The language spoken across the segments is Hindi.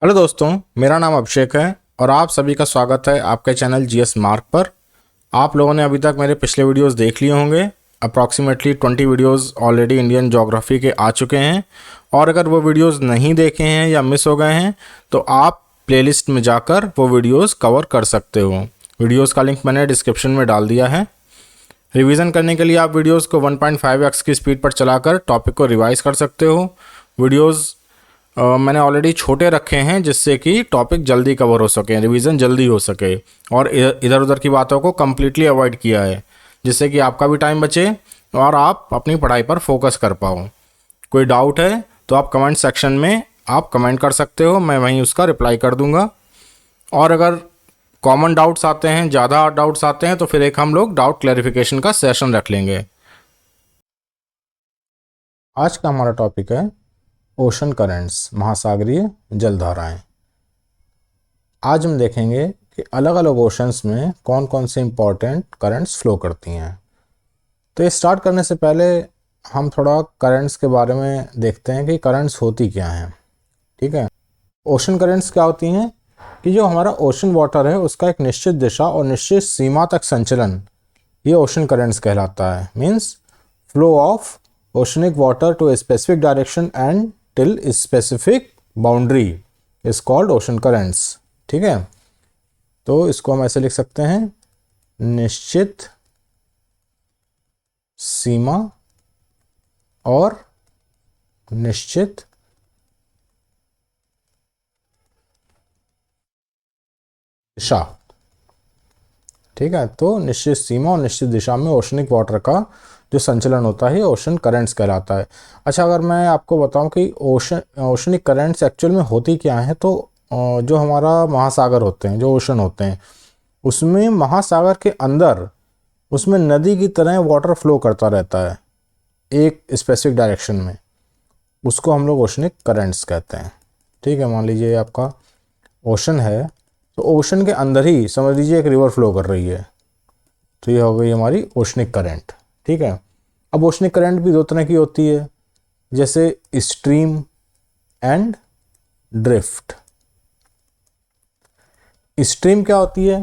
हेलो दोस्तों, मेरा नाम अभिषेक है और आप सभी का स्वागत है आपके चैनल जीएस मार्क पर। आप लोगों ने अभी तक मेरे पिछले वीडियोस देख लिए होंगे। Approximately 20 videos already Indian geography के आ चुके हैं और अगर वो वीडियोस नहीं देखे हैं या मिस हो गए हैं तो आप प्लेलिस्ट में जाकर वो वीडियोस कवर कर सकते हो। वीडियोस का लिंक मैंने डिस्क्रिप्शन में डाल दिया है। रिवीजन करने के लिए आप वीडियोस को 1.5x की स्पीड पर चलाकर टॉपिक को रिवाइज कर सकते हो। वीडियोस मैंने ऑलरेडी छोटे रखे हैं जिससे कि टॉपिक जल्दी कवर हो सके, रिवीजन जल्दी हो सके और इधर उधर की बातों को कम्प्लीटली अवॉइड किया है जिससे कि आपका भी टाइम बचे और आप अपनी पढ़ाई पर फोकस कर पाओ। कोई डाउट है तो आप कमेंट सेक्शन में आप कमेंट कर सकते हो, मैं वहीं उसका रिप्लाई कर दूंगा। और अगर कॉमन डाउट्स आते हैं, ज़्यादा डाउट्स आते हैं तो फिर एक हम लोग डाउट क्लैरिफिकेशन का सेशन रख लेंगे। आज का हमारा टॉपिक है ओशन करेंट्स, महासागरीय जलधाराएं। आज हम देखेंगे कि अलग अलग ओशंस में कौन कौन से इंपॉर्टेंट करंट्स फ्लो करती हैं। तो ये स्टार्ट करने से पहले हम थोड़ा करंट्स के बारे में देखते हैं कि करंट्स होती क्या हैं। ठीक है, ओशन करंट्स क्या होती हैं कि जो हमारा ओशन वाटर है उसका एक निश्चित दिशा और निश्चित सीमा तक संचलन, ये ओशन करंट्स कहलाता है। Means flow of oceanic water to a specific direction and till specific boundary is called ocean currents. ठीक है, तो इसको हम ऐसे लिख सकते हैं, निश्चित सीमा और निश्चित दिशा। ठीक है, तो निश्चित सीमा और निश्चित दिशा में ओशनिक वाटर का जो संचलन होता है ओशन करंट्स कहलाता है। अच्छा, अगर मैं आपको बताऊं कि ओशनिक करंट्स एक्चुअल में होती क्या है, तो जो हमारा महासागर होते हैं, जो ओशन होते हैं, उसमें महासागर के अंदर उसमें नदी की तरह वाटर फ्लो करता रहता है एक स्पेसिफिक डायरेक्शन में, उसको हम लोग ओशनिक करंट्स कहते हैं। ठीक है, मान लीजिए आपका ओशन है तो ओशन के अंदर ही समझ लीजिए एक रिवर फ्लो कर रही है, तो ये हो गई हमारी ओशनिक करंट। ठीक है, अब ओशनिक करंट भी दो तरह की होती है, जैसे स्ट्रीम एंड ड्रिफ्ट। स्ट्रीम क्या होती है,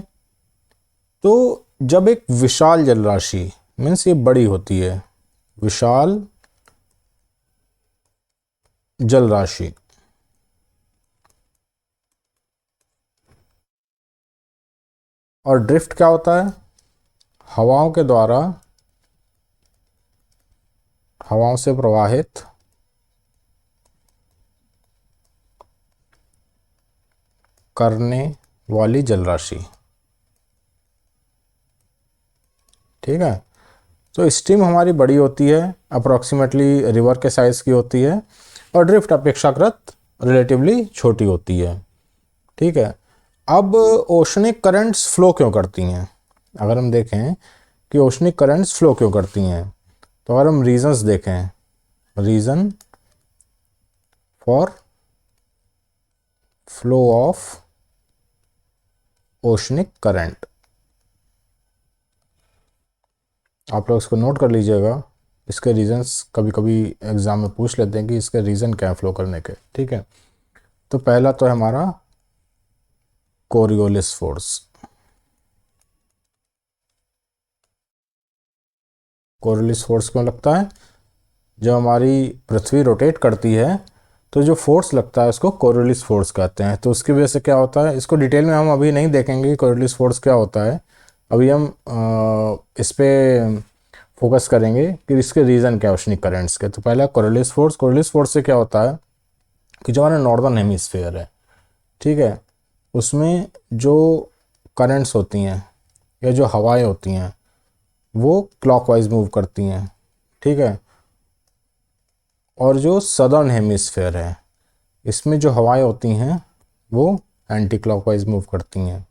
तो जब एक विशाल जलराशि, मीन्स ये बड़ी होती है, विशाल जलराशि, और ड्रिफ्ट क्या होता है, हवाओं के द्वारा, हवाओं से प्रवाहित करने वाली जलराशि। ठीक है, तो स्ट्रीम हमारी बड़ी होती है, अप्रॉक्सीमेटली रिवर के साइज़ की होती है, और ड्रिफ्ट अपेक्षाकृत रिलेटिवली छोटी होती है। ठीक है, अब ओशनिक करंट्स फ्लो क्यों करती हैं, अगर हम देखें कि ओशनिक करंट्स फ्लो क्यों करती हैं, तो अगर हम रीजंस देखें, reason for flow of oceanic current, आप लोग इसको नोट कर लीजिएगा। इसके रीजंस कभी कभी एग्जाम में पूछ लेते हैं कि इसके रीज़न क्या है फ्लो करने के। ठीक है, तो पहला तो है हमारा कोरियोलिस फोर्स। कोरियोलिस फोर्स क्यों लगता है, जब हमारी पृथ्वी रोटेट करती है तो जो फोर्स लगता है उसको कोरियोलिस फोर्स कहते हैं। तो उसकी वजह से क्या होता है, इसको डिटेल में हम अभी नहीं देखेंगे कि कोरियोलिस फोर्स क्या होता है, अभी हम इस पर फोकस करेंगे कि इसके रीज़न क्या है ओशनिक करंट्स के। तो पहला कोरियोलिस फोर्स। कोरियोलिस फोर्स से क्या होता है कि जो हमारा नॉर्दर्न हेमिस्फीयर है, ठीक है, उसमें जो करंट्स होती हैं या जो हवाएं होती हैं वो क्लॉकवाइज मूव करती हैं। ठीक है, और जो सदर्न हेमिस्फेयर है इसमें जो हवाएं होती हैं वो एंटी क्लॉकवाइज मूव करती हैं।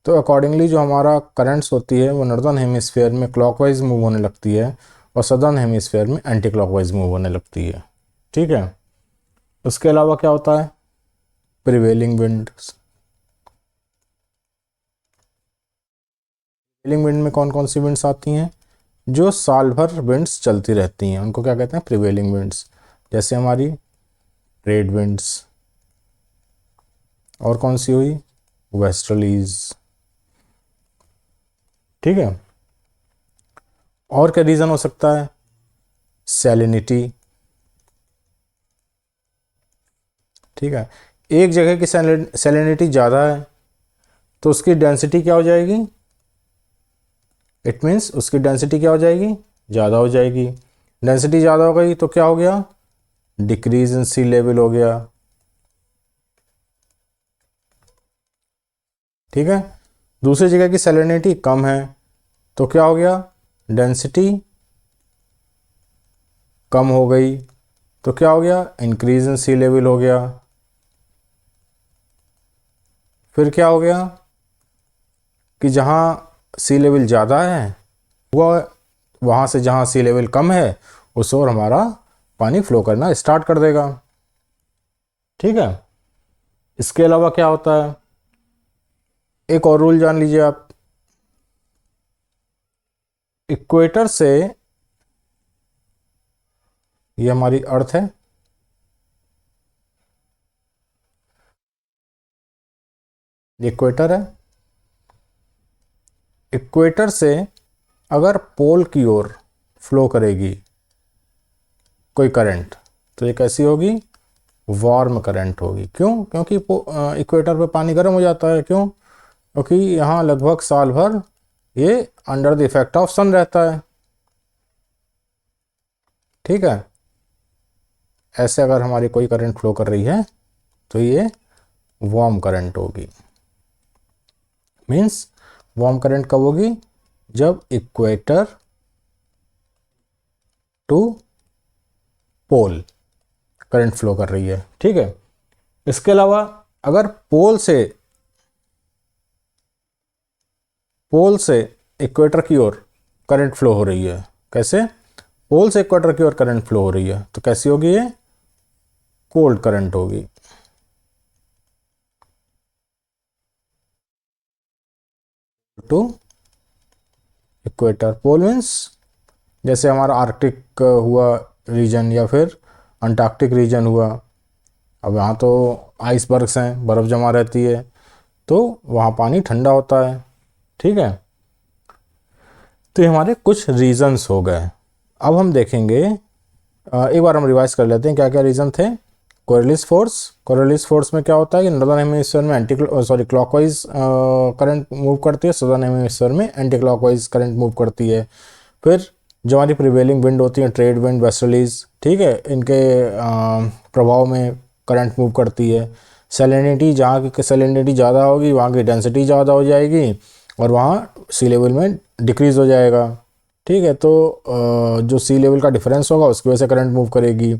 तो अकॉर्डिंगली जो हमारा करंट्स होती है वो नॉर्दर्न हेमिस्फेयर में क्लॉकवाइज मूव होने लगती है और सदर्न हेमिस्फेयर में एंटी क्लॉकवाइज मूव होने लगती है। ठीक है, उसके अलावा क्या होता है, प्रिवेलिंग विंड। प्रिवेलिंग विंड में कौन कौन सी विंड्स आती हैं, जो साल भर विंड्स चलती रहती हैं उनको क्या कहते हैं, प्रिवेलिंग विंड्स। जैसे हमारी ट्रेड विंड्स, और कौन सी हुई, वेस्टर्लीज। ठीक है, और क्या रीज़न हो सकता है, सैलिनिटी। ठीक है, एक जगह की सैलिनिटी ज़्यादा है तो उसकी डेंसिटी क्या हो जाएगी, इट मीन्स उसकी डेंसिटी क्या हो जाएगी, ज़्यादा हो जाएगी। डेंसिटी ज़्यादा हो गई तो क्या हो गया, डिक्रीज इन सी लेवल हो गया। ठीक है, दूसरी जगह की सैलिनिटी कम है तो क्या हो गया, डेंसिटी कम हो गई तो क्या हो गया, इंक्रीज इन सी लेवल हो गया। फिर क्या हो गया कि जहाँ सी लेवल ज़्यादा है वह वहाँ से जहाँ सी लेवल कम है उस ओर हमारा पानी फ्लो करना स्टार्ट कर देगा। ठीक है, इसके अलावा क्या होता है, एक और रूल जान लीजिए आप, इक्वेटर से, ये हमारी अर्थ है, इक्वेटर है, इक्वेटर से अगर पोल की ओर फ्लो करेगी कोई करंट तो ये कैसी होगी, वार्म करंट होगी। क्यों, क्योंकि इक्वेटर पे पानी गर्म हो जाता है। क्यों, क्योंकि यहाँ लगभग साल भर ये अंडर द इफेक्ट ऑफ सन रहता है। ठीक है, ऐसे अगर हमारी कोई करंट फ्लो कर रही है तो ये वार्म करंट होगी। मीन्स वार्म करंट कब होगी, जब equator to pole current flow कर रही है। ठीक है, इसके अलावा अगर पोल से इक्वेटर की ओर करंट फ्लो हो रही है, कैसे, पोल से इक्वेटर की ओर करंट फ्लो हो रही है तो कैसी होगी, ये कोल्ड करंट होगी। टू इक्वेटर, पोल मीन्स जैसे हमारा आर्कटिक हुआ रीजन या फिर अंटार्कटिक रीजन हुआ। अब यहाँ तो आइसबर्ग्स हैं, बर्फ़ जमा रहती है तो वहाँ पानी ठंडा होता है। ठीक है, तो ये हमारे कुछ रीजंस हो गए। अब हम देखेंगे, एक बार हम रिवाइज कर लेते हैं क्या क्या रीज़न थे। कोरियलिस फोर्स, कोरियलिस फोर्स में क्या होता है कि नॉर्दर्न हेमिस्फीयर में क्लॉकवाइज करंट मूव करती है, सदर्न हेमिस्फीयर में एंटी क्लॉकवाइज करंट मूव करती है। फिर जो हमारी प्रिवेलिंग विंड होती है, ट्रेड विंड, वेस्टर्लीज, ठीक है, इनके प्रभाव में करंट मूव करती है। सैलिनिटी, जहाँ की सैलिनिटी ज़्यादा होगी वहाँ की डेंसिटी ज़्यादा हो जाएगी और वहाँ सी लेवल में डिक्रीज़ हो जाएगा। ठीक है, तो जो सी लेवल का डिफरेंस होगा उसकी वजह से करंट मूव करेगी।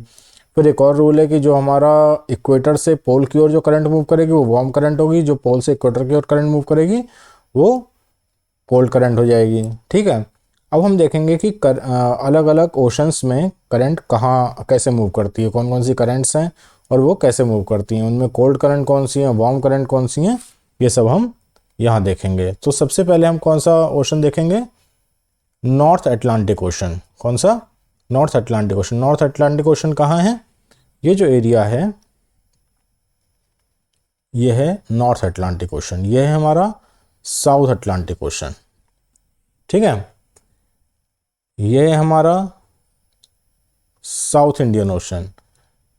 फिर एक और रूल है कि जो हमारा इक्वेटर से पोल की ओर जो करंट मूव करेगी वो वार्म करंट होगी, जो पोल से इक्वेटर की ओर करंट मूव करेगी वो कोल्ड करंट हो जाएगी। ठीक है, अब हम देखेंगे कि अलग अलग ओशंस में करंट कहाँ कैसे मूव करती है, कौन कौन सी करंट्स हैं और वो कैसे मूव करती हैं, उनमें कोल्ड करंट कौन सी हैं, वार्म करंट कौन सी हैं, ये सब हम यहाँ देखेंगे। तो सबसे पहले हम कौन सा ओशन देखेंगे, नॉर्थ अटलांटिक ओशन। कौन सा, north Atlantic ocean. North Atlantic ocean कहाँ है, ये जो एरिया है ये है नॉर्थ अटलांटिक ओशन, ये है हमारा साउथ अटलांटिक ओशन। ठीक है, ये है हमारा साउथ इंडियन ओशन,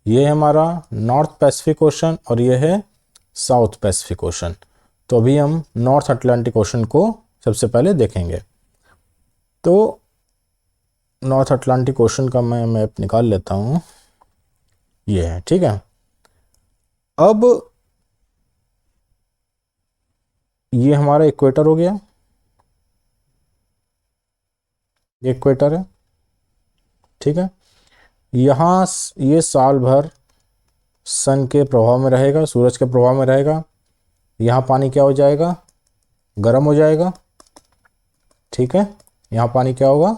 ये है हमारा नॉर्थ पैसिफिक ओशन और ये है साउथ पैसिफिक ओशन। तो अभी हम नॉर्थ अटलांटिक ओशन को सबसे पहले देखेंगे। तो नॉर्थ अटलांटिक ओशन का मैं मैप निकाल लेता हूँ, ये है। ठीक है, अब ये हमारा इक्वेटर हो गया, ये इक्वेटर है। ठीक है, यहाँ ये साल भर सन के प्रभाव में रहेगा, सूरज के प्रभाव में रहेगा। यहाँ पानी क्या हो जाएगा, गर्म हो जाएगा। ठीक है, यहाँ पानी क्या होगा,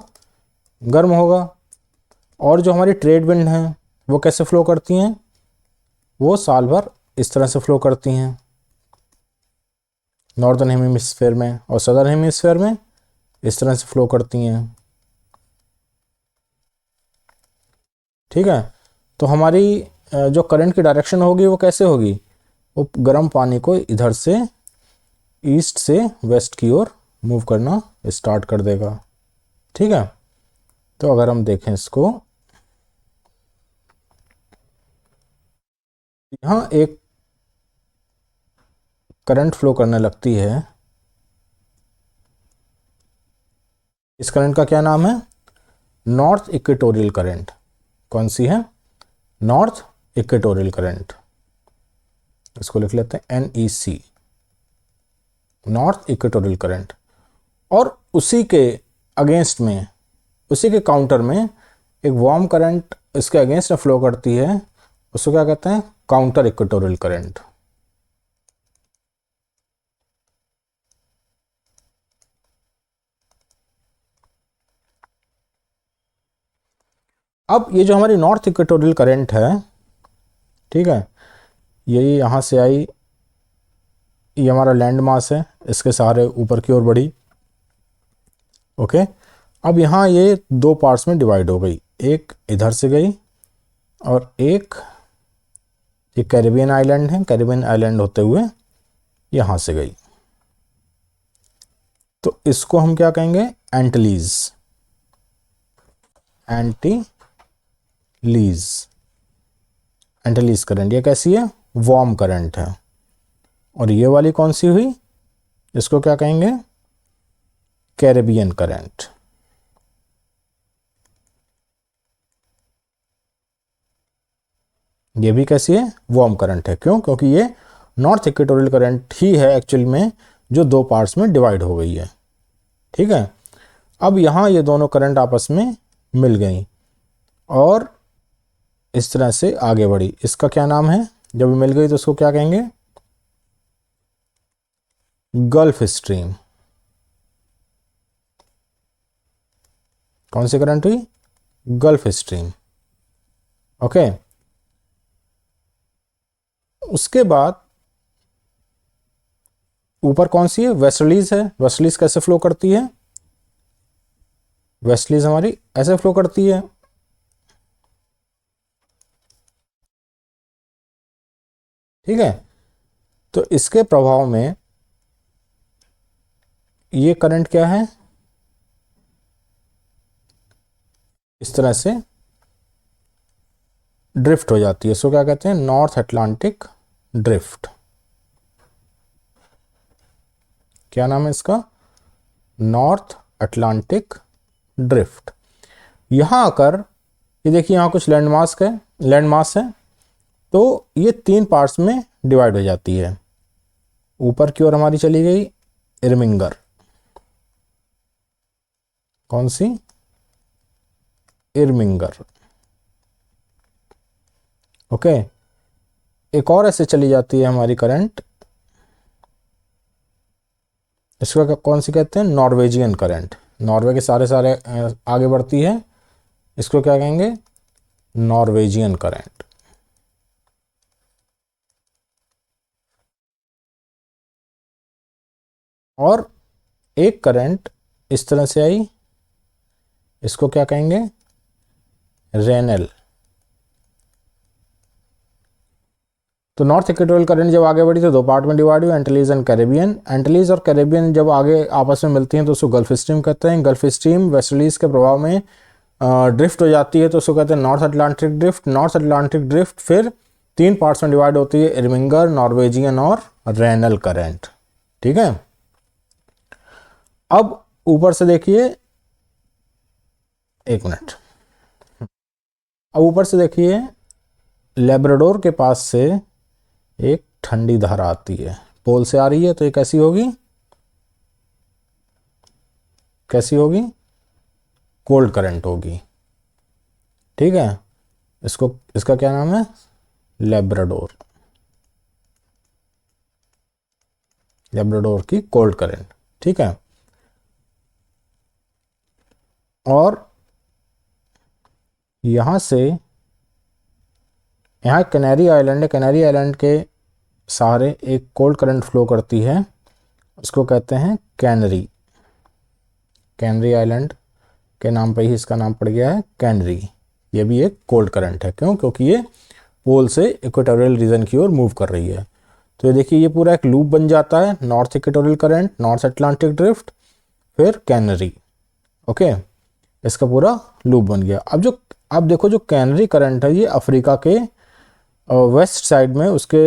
गर्म होगा। और जो हमारी ट्रेड विंड हैं वो कैसे फ्लो करती हैं, वो साल भर इस तरह से फ्लो करती हैं नॉर्दर्न हेमिस्फीयर में, और सदर्न हेमिस्फीयर में इस तरह से फ्लो करती हैं। ठीक है, तो हमारी जो करंट की डायरेक्शन होगी वो कैसे होगी, वो गर्म पानी को इधर से ईस्ट से वेस्ट की ओर मूव करना स्टार्ट कर देगा। ठीक है, तो अगर हम देखें इसको, यहाँ एक करंट फ्लो करने लगती है। इस करंट का क्या नाम है? North equatorial current. कौन सी है? North equatorial current. इसको लिख लेते हैं NEC, नॉर्थ इक्वेटोरियल करंट। और उसी के अगेंस्ट में, उसी के काउंटर में एक वार्म करंट इसके अगेंस्ट में फ्लो करती है, उसको क्या कहते हैं? Counter equatorial current. अब ये जो हमारी नॉर्थ इक्वेटोरियल करंट है, ठीक है, ये यहाँ से आई, ये हमारा लैंड मास है, इसके सहारे ऊपर की ओर बढ़ी। ओके, अब यहाँ ये दो पार्ट्स में डिवाइड हो गई, एक इधर से गई और एक ये कैरिबियन आइलैंड है, कैरिबियन आइलैंड होते हुए यहाँ से गई। तो इसको हम क्या कहेंगे? एंटिलीज, एंटिलीज करंट। ये कैसी है? वार्म करंट है। और ये वाली कौन सी हुई? इसको क्या कहेंगे? Caribbean current. ये भी कैसी है? वार्म करंट है। क्यों? क्योंकि ये नॉर्थ इक्वेटोरियल करंट ही है एक्चुअल में, जो दो पार्ट्स में डिवाइड हो गई है। ठीक है, अब यहाँ ये दोनों करंट आपस में मिल गई और इस तरह से आगे बढ़ी। इसका क्या नाम है? जब मिल गई तो उसको क्या कहेंगे? Gulf stream. कौन सी करंट हुई? Gulf stream. ओके, उसके बाद ऊपर कौन सी है? वेस्टर्लीज है। वेस्टर्लीज कैसे फ्लो करती है? वेस्टर्लीज हमारी ऐसे फ्लो करती है। ठीक है, तो इसके प्रभाव में ये करंट क्या है? इस तरह से ड्रिफ्ट हो जाती है। इसको क्या कहते हैं? North Atlantic drift. क्या नाम है इसका? North Atlantic drift. यहां आकर ये देखिए, यहां कुछ लैंडमास है, तो ये तीन पार्ट्स में डिवाइड हो जाती है। ऊपर की ओर हमारी चली गई इरमिंगर। कौन सी? इरमिंगर। ओके, एक और ऐसे चली जाती है हमारी करंट, इसको कौन सी कहते हैं? Norwegian current. नॉर्वे के सारे आगे बढ़ती है, इसको क्या कहेंगे? Norwegian current. और एक करंट इस तरह से आई, इसको क्या कहेंगे? रेनल। तो नॉर्थ इक्वेटोरियल करंट जब आगे बढ़ी तो दो पार्ट में डिवाइड हुई, एंटिलीज एंड कैरेबियन। एंटिलीज और कैरेबियन जब आगे आपस में मिलती हैं तो उसको गल्फ स्ट्रीम कहते हैं। गल्फ स्ट्रीम वेस्टर्लीज के प्रभाव में ड्रिफ्ट हो जाती है तो उसको कहते हैं north Atlantic drift. North Atlantic drift फिर तीन पार्ट्स में डिवाइड होती है, इरमिंगर, नॉर्वेजियन और रेनल करंट। ठीक है, अब ऊपर से देखिए, एक मिनट, अब ऊपर से देखिए, लेब्राडोर के पास से एक ठंडी धारा आती है, पोल से आ रही है, तो ये कैसी होगी? कैसी होगी? कोल्ड करंट होगी। ठीक है, इसका क्या नाम है? लेब्राडोर। लेब्राडोर की कोल्ड करंट। ठीक है, और यहां से, यहाँ कैनरी आइलैंड है, कैनरी आइलैंड के सहारे एक कोल्ड करंट फ्लो करती है, उसको कहते हैं कैनरी। कैनरी आइलैंड के नाम पे ही इसका नाम पड़ गया है कैनरी। ये भी एक कोल्ड करंट है। क्यों? क्योंकि ये पोल से इक्वेटोरियल रीजन की ओर मूव कर रही है। तो ये देखिए ये पूरा एक लूप बन जाता है, north equatorial current, north Atlantic drift, फिर कैनरी। ओके, इसका पूरा लूप बन गया। अब देखो जो कैनरी करंट है ये अफ्रीका के वेस्ट साइड में उसके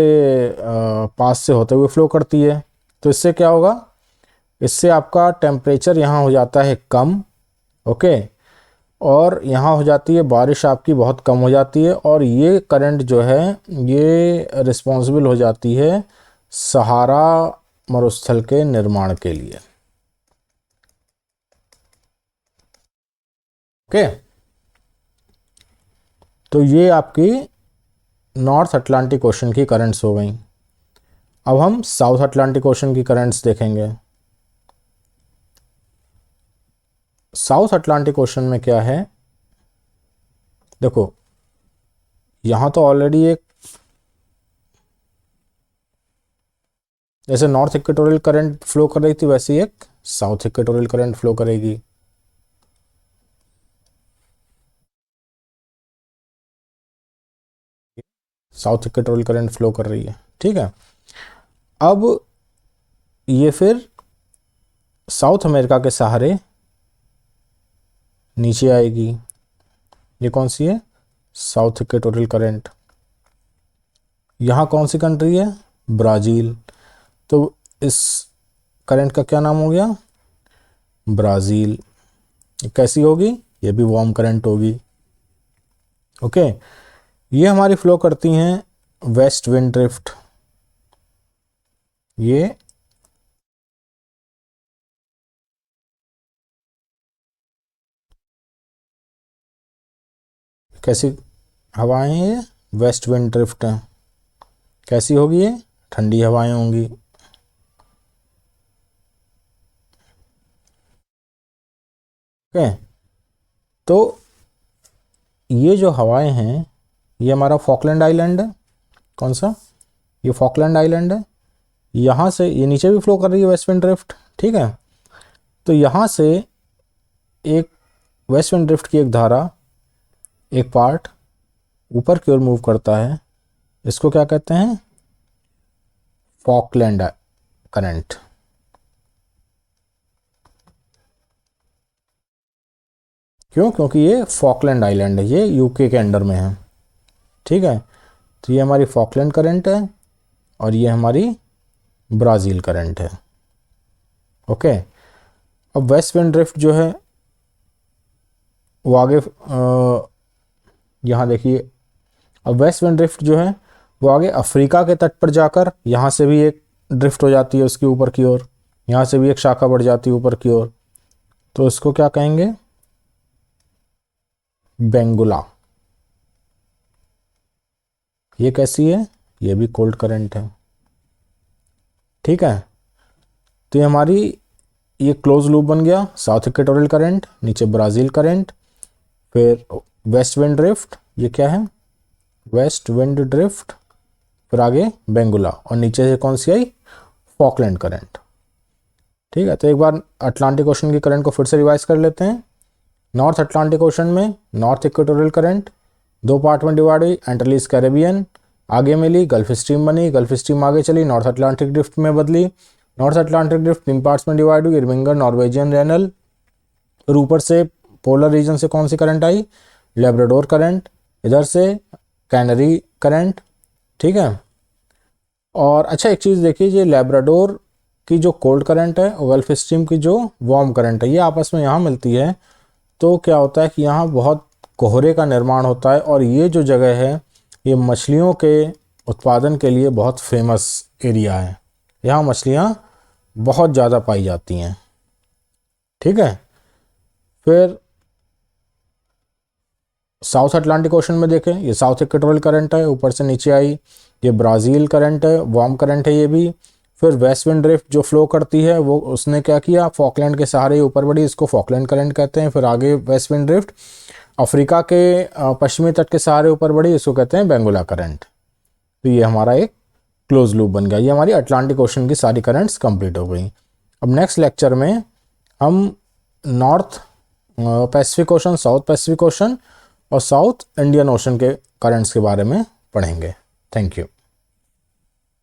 पास से होते हुए फ्लो करती है। तो इससे क्या होगा, इससे आपका टेम्परेचर यहाँ हो जाता है कम। ओके, और यहाँ हो जाती है बारिश आपकी बहुत कम हो जाती है, और ये करंट जो है ये रिस्पॉन्सिबल हो जाती है सहारा मरुस्थल के निर्माण के लिए। ओके, तो ये आपकी नॉर्थ अटलांटिक ओशन की करंट्स हो गई। अब हम साउथ अटलांटिक ओशन की करंट्स देखेंगे। साउथ अटलांटिक ओशन में क्या है, देखो यहां तो ऑलरेडी एक, जैसे नॉर्थ इक्वेटोरियल करंट फ्लो कर रही थी वैसे ही एक साउथ इक्वेटोरियल करंट फ्लो करेगी। साउथ इक्वेटोरियल करंट फ्लो कर रही है, ठीक है। अब ये फिर साउथ अमेरिका के सहारे नीचे आएगी। ये कौन सी है, साउथ इक्वेटोरियल करंट। यहाँ कौन सी कंट्री है, ब्राज़ील। तो इस करंट का क्या नाम हो गया, ब्राज़ील। कैसी होगी, ये भी वार्म करंट होगी। ओके, ये हमारी फ्लो करती हैं वेस्ट विंड ड्रिफ्ट। ये कैसी हवाएं हैं, ये वेस्ट विंड ड्रिफ्ट हैं। कैसी होगी, ये ठंडी हवाएं होंगी। ओके, तो ये जो हवाएं हैं ये हमारा फॉकलैंड आइलैंड है। कौन सा, ये फॉकलैंड आइलैंड है। यहाँ से ये नीचे भी फ्लो कर रही है वेस्ट विंड ड्रिफ्ट, ठीक है। तो यहाँ से एक वेस्ट विंड ड्रिफ्ट की एक धारा, एक पार्ट ऊपर की ओर मूव करता है, इसको क्या कहते हैं, फॉकलैंड करंट। क्यों, क्योंकि ये फॉकलैंड आइलैंड है, ये यूके के अंडर में है, ठीक है। तो ये हमारी फॉकलैंड करंट है और ये हमारी ब्राज़ील करंट है। ओके, अब वेस्ट विंड ड्रिफ्ट जो है वो आगे यहाँ देखिए, अब वेस्ट विंड ड्रिफ्ट जो है वो आगे अफ्रीका के तट पर जाकर यहाँ से भी एक ड्रिफ्ट हो जाती है उसकी ऊपर की ओर, यहाँ से भी एक शाखा बढ़ जाती है ऊपर की ओर। तो इसको क्या कहेंगे, बेंगुला। ये कैसी है, ये भी कोल्ड करंट है, ठीक है। तो ये हमारी ये क्लोज लूप बन गया, साउथ इक्वेटोरियल करंट, नीचे ब्राज़ील करंट, फिर वेस्ट विंड ड्रिफ्ट, ये क्या है, वेस्ट विंड ड्रिफ्ट, फिर आगे बेंगुला, और नीचे से कौन सी आई, फॉकलैंड करंट, ठीक है। तो एक बार अटलांटिक ओशन की करंट को फिर से रिवाइज कर लेते हैं। नॉर्थ अटलांटिक ओशन में नॉर्थ इक्वेटोरियल करंट दो पार्ट में डिवाइड हुई, एंटरलीज कैरेबियन आगे मिली, गल्फ स्ट्रीम बनी, गल्फ स्ट्रीम आगे चली, नॉर्थ अटलांटिक ड्रिफ्ट में बदली, नॉर्थ अटलांटिक ड्रिफ्ट तीन पार्ट्स में डिवाइड हुई, इरविंगर, नॉर्वेजियन रैनल, और ऊपर से पोलर रीजन से कौन सी करंट आई, लेब्राडोर करंट, इधर से कैनरी करंट, ठीक है। और अच्छा एक चीज़ देखिए, ये लेब्राडोर की जो कोल्ड करंट है और गल्फ स्ट्रीम की जो वार्म करंट है ये आपस में यहाँ मिलती है, तो क्या होता है कि यहाँ बहुत कोहरे का निर्माण होता है, और ये जो जगह है ये मछलियों के उत्पादन के लिए बहुत फेमस एरिया है, यहाँ मछलियाँ बहुत ज़्यादा पाई जाती हैं, ठीक है। फिर साउथ अटलांटिक ओशन में देखें, ये साउथ इक्वेटोरियल करंट है, ऊपर से नीचे आई, ये ब्राज़ील करंट है, वार्म करंट है ये भी। फिर वेस्ट विंड ड्रिफ्ट जो फ्लो करती है वो उसने क्या किया, फॉकलैंड के सहारे ऊपर बढ़ी, इसको फॉकलैंड करंट कहते हैं। फिर आगे वेस्ट विंड ड्रिफ्ट अफ्रीका के पश्चिमी तट के सहारे ऊपर बढ़ी, इसको कहते हैं बेंगुला करंट। तो ये हमारा एक क्लोज लूप बन गया। ये हमारी अटलांटिक ओशन की सारी करंट्स कंप्लीट हो गई। अब नेक्स्ट लेक्चर में हम north Pacific ocean, south Pacific ocean और साउथ इंडियन ओशन के करंट्स के बारे में पढ़ेंगे। Thank you.